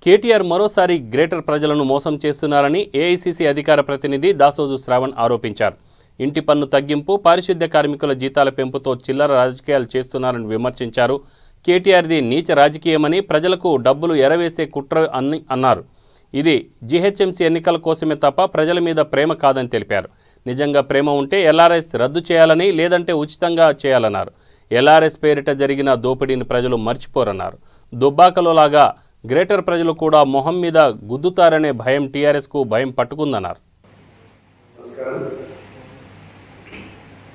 కేటీఆర్ మరోసారి గ్రేటర్ ప్రజలను మోసం చేస్తున్నారని ఏఐసీసీ అధికార ప్రతినిధి దాసోజు శ్రావణ్ ఆరోపించారు. ఇంటి పన్ను తగ్గింపు, పారిశుద్ధ్య కార్మికుల జీతాల పెంపుతో చిల్లర రాజకీయాలు చేస్తున్నారని విమర్శించారు. కేటీఆర్ది నీచ రాజకీయమని, ప్రజలకు డబ్బులు ఎరవేసే కుట్ర అని అన్నారు. ఇది జీహెచ్ఎంసీ ఎన్నికల కోసమే తప్ప ప్రజల మీద ప్రేమ కాదని తెలిపారు. నిజంగా ప్రేమ ఉంటే ఎల్ఆర్ఎస్ రద్దు చేయాలని, లేదంటే ఉచితంగా చేయాలన్నారు. ఎల్ఆర్ఎస్ పేరిట జరిగిన దోపిడీని ప్రజలు మర్చిపోరన్నారు. దుబ్బాకలో లాగా గ్రేటర్ ప్రజలు కూడా మొహం మీద గుద్దుతారనే భయం టీఆర్ఎస్కు భయం పట్టుకుందన్నారు. నమస్కారం.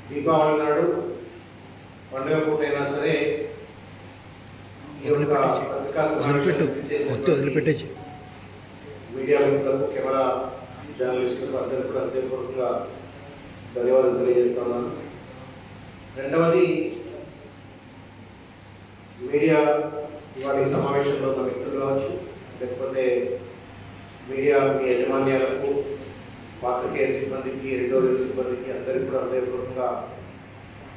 దీపావళి నాడు పండుగ పూటైనా సరే మీడియా మిత్రులకు, కెమెరా జర్నలిస్టులకు అందరికీ కూడా హృదయపూర్వకంగా ధన్యవాదాలు తెలియజేస్తున్నాను. రెండవది, మీడియా ఇవాళ ఈ సమావేశంలో ఉన్న వ్యక్తులు కావచ్చు, లేకపోతే మీడియా మీ యజమాన్యాలకు, పాత్రికేయ సిబ్బందికి, ఎడిటోరియల్ సిబ్బందికి అందరికీ కూడా హృదయపూర్వకంగా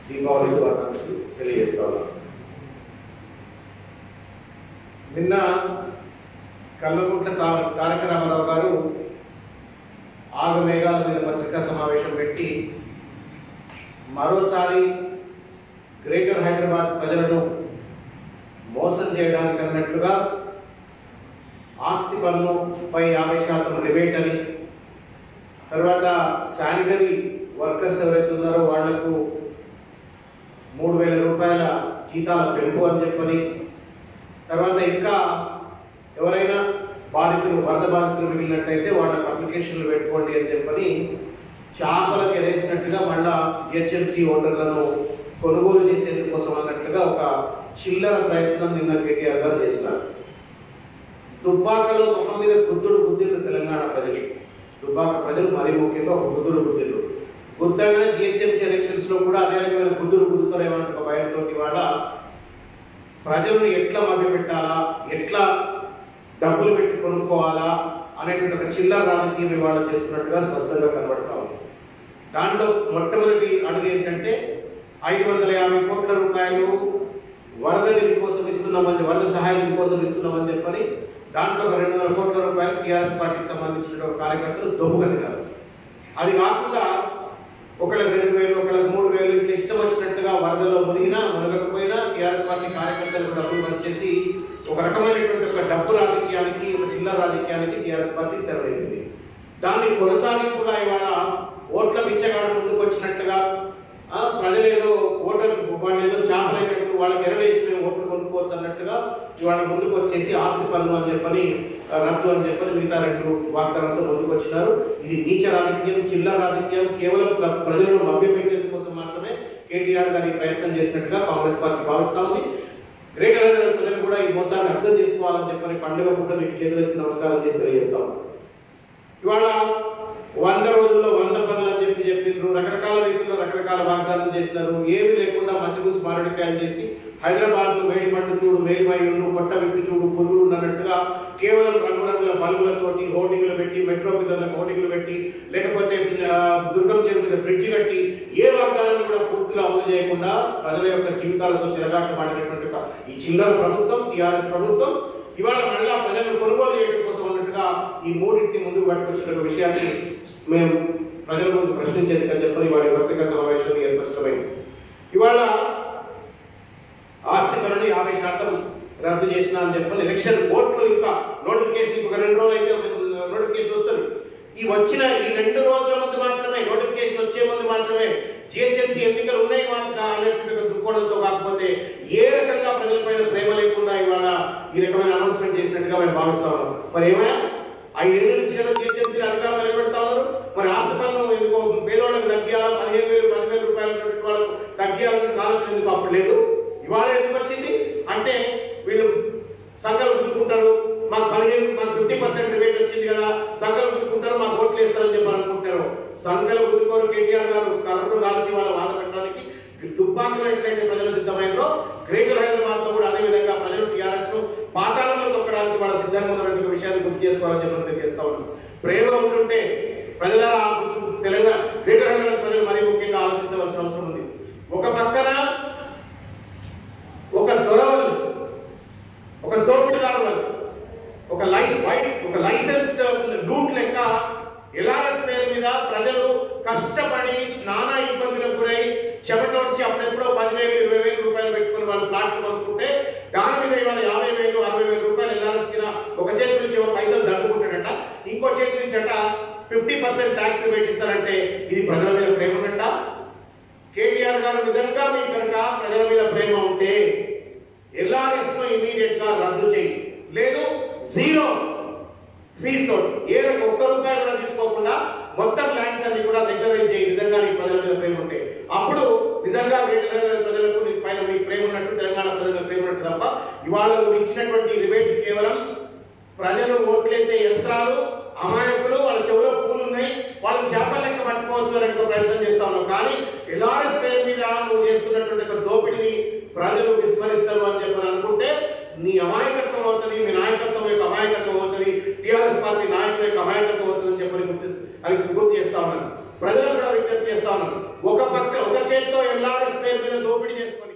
దీపావళి శుభాకాంక్షలు తెలియజేస్తా ఉన్నాను. నిన్న కల్వకుంట్ల తారక రామారావు గారు ఆగమేఘాల మీద పత్రికా సమావేశం పెట్టి మరోసారి గ్రేటర్ హైదరాబాద్ ప్రజలను మోసం చేయడానికి అన్నట్లుగా ఆస్తి పన్నుపై 50% రిబేట్ అని, తర్వాత శానిటరీ వర్కర్స్ ఎవరైతే ఉన్నారో వాళ్లకు 3,000 రూపాయల జీతాల పెంపు అని చెప్పని, తర్వాత ఇంకా ఎవరైనా బాధితులు, వరద బాధితులు మిగిలినట్టయితే వాళ్ళకు అప్లికేషన్లు పెట్టుకోండి అని చెప్పని చేపలకు ఎరేసినట్టుగా మళ్ళా జిహెచ్ఎంసీ ఓటర్లను కొనుగోలు చేసేందుకోసం అన్నట్టుగా ఒక చిల్లర ప్రయత్నం నిన్న కేటీఆర్ గారు చేసినారు. దుబ్బాకలో మొహం మీద గుద్దిరు తెలంగాణ ప్రజలు. దుబ్బాక ప్రజలు మరీ ముఖ్యంగా ఒక గుద్దిరు గుర్తంగానే జిహెచ్ఎంసీ ఎలక్షన్స్ లో కూడా అదే రకమైన గుద్దుతారేమన్న ఒక భయంతో వాళ్ళ ప్రజలను ఎట్లా మభ్యపెట్టాలా, ఎట్లా డబ్బులు పెట్టి కొనుక్కోవాలా అనేటువంటి ఒక చిల్లర రాజకీయం ఇవాళ చేస్తున్నట్టుగా స్పష్టంగా కనబడతా ఉంది. దాంట్లో మొట్టమొదటి అడుగు ఏంటంటే 550 కోట్ల రూపాయలు వరద నిధి కోసం ఇస్తున్నామని, వరద సహాయ నిధి కోసం ఇస్తున్నామని చెప్పని దాంట్లో ఒక 200 కోట్ల రూపాయలు టీఆర్ఎస్ పార్టీకి సంబంధించిన కార్యకర్తలు దొబ్బుగా తిన్నారు. అది కాకుండా ఒకళ్ళకి 2,000, ఒకళ్ళకి 3,000 ఇట్లా ఇష్టం వచ్చినట్టుగా వరదలో మునగకపోయినా టీఆర్ఎస్ పార్టీ కార్యకర్తలకు డబ్బులు పనిచేసి ఒక రకమైనటువంటి ఒక డబ్బు రాజకీయానికి, ఒక చిల్లర రాజకీయానికి టీఆర్ఎస్ పార్టీ తెరవేసింది. దాన్ని కొనసాగింపుగా ఇవాళ ఓట్ల బిచ్చగాడు ముందుకు వచ్చినట్టుగా ప్రజలు ఏదో ఓటర్ వాళ్ళు ఏదో చేపలైనట్టు వాళ్ళకి ఎరవేసి మేము ఓట్లు కొనుక్కోవచ్చు అన్నట్టుగా ఇవాళ ముందుకు వచ్చేసి ఆస్తి పన్ను అని చెప్పని, రద్దు అని చెప్పని మిగతా 2 వాగ్దానాలతో ముందుకు వచ్చినారు. ఇది నీచ రాజకీయం, చిల్లర రాజకీయం, కేవలం ప్రజలను మభ్యపెట్టేందుకోసం మాత్రమే కేటీఆర్ గారి ప్రయత్నం చేసినట్టుగా కాంగ్రెస్ పార్టీ భావిస్తా ఉంది. గ్రేటర్ హైదరాబాద్ ప్రజలు కూడా ఈ మోసాన్ని అర్థం చేసుకోవాలని చెప్పని పండుగ పూట మీకు చేతులెత్తి నమస్కారం చేసి తెలియజేస్తాం. ఇవాళ 100 రోజుల్లో 100 పనులు అని చెప్పిండ్రు, రకరకాల రీతిలో రకరకాల వాగ్దానం చేసినారు. ఏమి లేకుండా మసిగూసి మారడికాయలు చేసి హైదరాబాద్ మేడి పండు చూడు, మేడిమయ్యుడు, కొట్ట విప్పి చూడు, పురుగులు అన్నట్టుగా కేవలం రంగురంగుల బల్బులతోటి హోర్డింగ్లు పెట్టి, మెట్రో పిల్లలకు హోర్డింగ్లు పెట్టి, లేకపోతే దుర్గం చెరువు మీద బ్రిడ్జి కట్టి ఏ వాగ్దానాన్ని కూడా పూర్తిగా అమలు చేయకుండా ప్రజల యొక్క జీవితాలతో తిరగాటమాడినటువంటి ఈ చిల్లర ప్రభుత్వం, టీఆర్ఎస్ ప్రభుత్వం ఇవాళ మళ్ళా ప్రజలను కొనుగోలు చేయడం కోసం అన్నట్టుగా ఈ మూడింటిని ముందుకు పట్టుకొచ్చిన విషయాన్ని మేము ప్రజల ముందు ప్రశ్నించేందుకని చెప్పని ఇవాళ పత్రికా సమావేశంలో ఏర్పరచమైంది. ఇవాళ ఆస్తి పన్నుని 50% రద్దు చేసిన అని చెప్పని ఎలక్షన్ ఓట్లు ఇంకా నోటిఫికేషన్ ఒక 2 రోజులు అయితే నోటిఫికేషన్ వస్తుంది. ఈ 2 రోజుల ముందు మాత్రమే, నోటిఫికేషన్ వచ్చే ముందు మాత్రమే జిహెచ్ఎంసీ ఎన్నికలు ఉన్నాయి అనేటువంటి దృక్కోణంతో, కాకపోతే ఏ రకంగా ప్రజలపైన ప్రేమ లేకుండా ఇవాళ ఈ రకమైన అనౌన్స్మెంట్ చేసినట్టుగా మేము భావిస్తా ఉన్నాం. మరి ఏమైనా 5 ఏళ్ళ నుంచి కదా జిహెచ్ఎంసీ అధికారులు నిలబెడతా ఉన్నారు. మరి ఆస్తి పన్ను ఎందుకో పేదవాళ్ళకి తగ్గియాలా, 15,000, 10,000 రూపాయలు వాళ్ళకు తగ్గియాలని ఆలోచన ఎందుకు అప్పుడు లేదు, ఇవాళ ఎందుకు వచ్చింది అంటే వీళ్ళు సంఘాలు గుద్దుకుంటారు, మాకు 50% రిబేట్ వచ్చింది కదా, సంఘాలు గుద్దుకుంటారు, మాకు ఓట్లు వేస్తారని చెప్పి అనుకుంటారు. సంఘాలు గుద్దుకోరు కేటీఆర్ గారు కరెంటు కాల్చి వాళ్ళ వాద పెట్టడానికి దుబ్బాకలో ఎట్లయితే ప్రజలు సిద్ధమైనో గ్రేటర్ హైదరాబాద్ లో కూడా అదే విధంగా ప్రజలు టీఆర్ఎస్ ను పాతాళంలో తొక్కడానికి వాళ్ళ సిద్ధంగా ఉన్నటువంటి విషయాన్ని గుర్తు చేసుకోవాలని చెప్పి తెలియజేస్తా ఉన్నాం. ప్రేమ ఉంటుంటే ప్రజల తెలంగాణ గ్రేటర్ హైదరాబాద్ ప్రజలు మరీ ముఖ్యంగా ఆలోచించవలసిన అవసరం ఉంది. ఒక పక్కన ఒక దొరవల్లి, ఒక దోపిడీదారు, ఒక లైసెన్స్ లూట్ లెక్క ఎల్ఆర్ఎస్ పేరు మీద ప్రజలు కష్టపడి నానా ఇబ్బందులకు గురై చెమటోడ్చి అప్పుడెప్పుడో 10,000 20,000 రూపాయలు పెట్టుకుని వాళ్ళు ప్లాట్లు కొనుక్కుంటే దాని మీద ఇవాళ 50,000 60,000 రూపాయలు ఎల్ఆర్ఎస్ కింద ఒక చేతి నుంచి ఒక పైసలు దండుకుంటాడట, ఇంకో చేతి నుంచి అట 50% ట్యాక్స్ పెట్టిస్తారంటే ఇది ప్రజల మీద ప్రేమ ఉన్నట్ట? కేటీఆర్ గారు నిజంగా మీకు కనుక ప్రజల మీద ప్రేమ ఉంటే ఎల్ఆర్ఎస్ ను ఇమీడియట్ గా రద్దు చేయి, లేదు జీరో ఫీజు తోటి ₹1 కూడా తీసుకోకుండా మొత్తం ల్యాండ్స్ అన్ని కూడా రెగ్యులరైజ్ చేయి, నిజంగా నీకు ప్రజల మీద ప్రేమ ఉంటే. అప్పుడు నిజంగా ప్రజలకు నీ పైన మీకు ప్రేమ ఉన్నట్టు, తెలంగాణ ప్రజల ప్రేమ ఉన్నట్టు తప్ప ఇవాళ నువ్వు ఇచ్చినటువంటి రిబేట్ కేవలం ప్రజలు ఓట్లేసే యంత్రాలు, అమాయకులు, వాళ్ళ చెవులో పూలు ఉన్నాయి, వాళ్ళని చేపల లెక్క పట్టుకోవచ్చు అనే ప్రయత్నం చేస్తా ఉన్నావు. కానీ ఎల్ఆర్ఎస్ పేరు మీద నువ్వు చేస్తున్నటువంటి ఒక దోపిడిని ప్రజలు విస్మరిస్తారు అని చెప్పని అనుకుంటే నీ అమాయకత్వం అవుతుంది, మీ నాయకత్వం యొక్క అమాయకత్వం అవుతుంది, టీఆర్ఎస్ పార్టీ నాయకుల యొక్క అమాయకత్వం అవుతుంది అని చెప్పని గుర్తు చేస్తా ఉన్నాను. ప్రజలు కూడా విజ్ఞప్తి చేస్తా ఉన్నాను. ఒక చేతితో ఎల్ఆర్ఎస్ పేరు మీద దోపిడీ చేసుకొని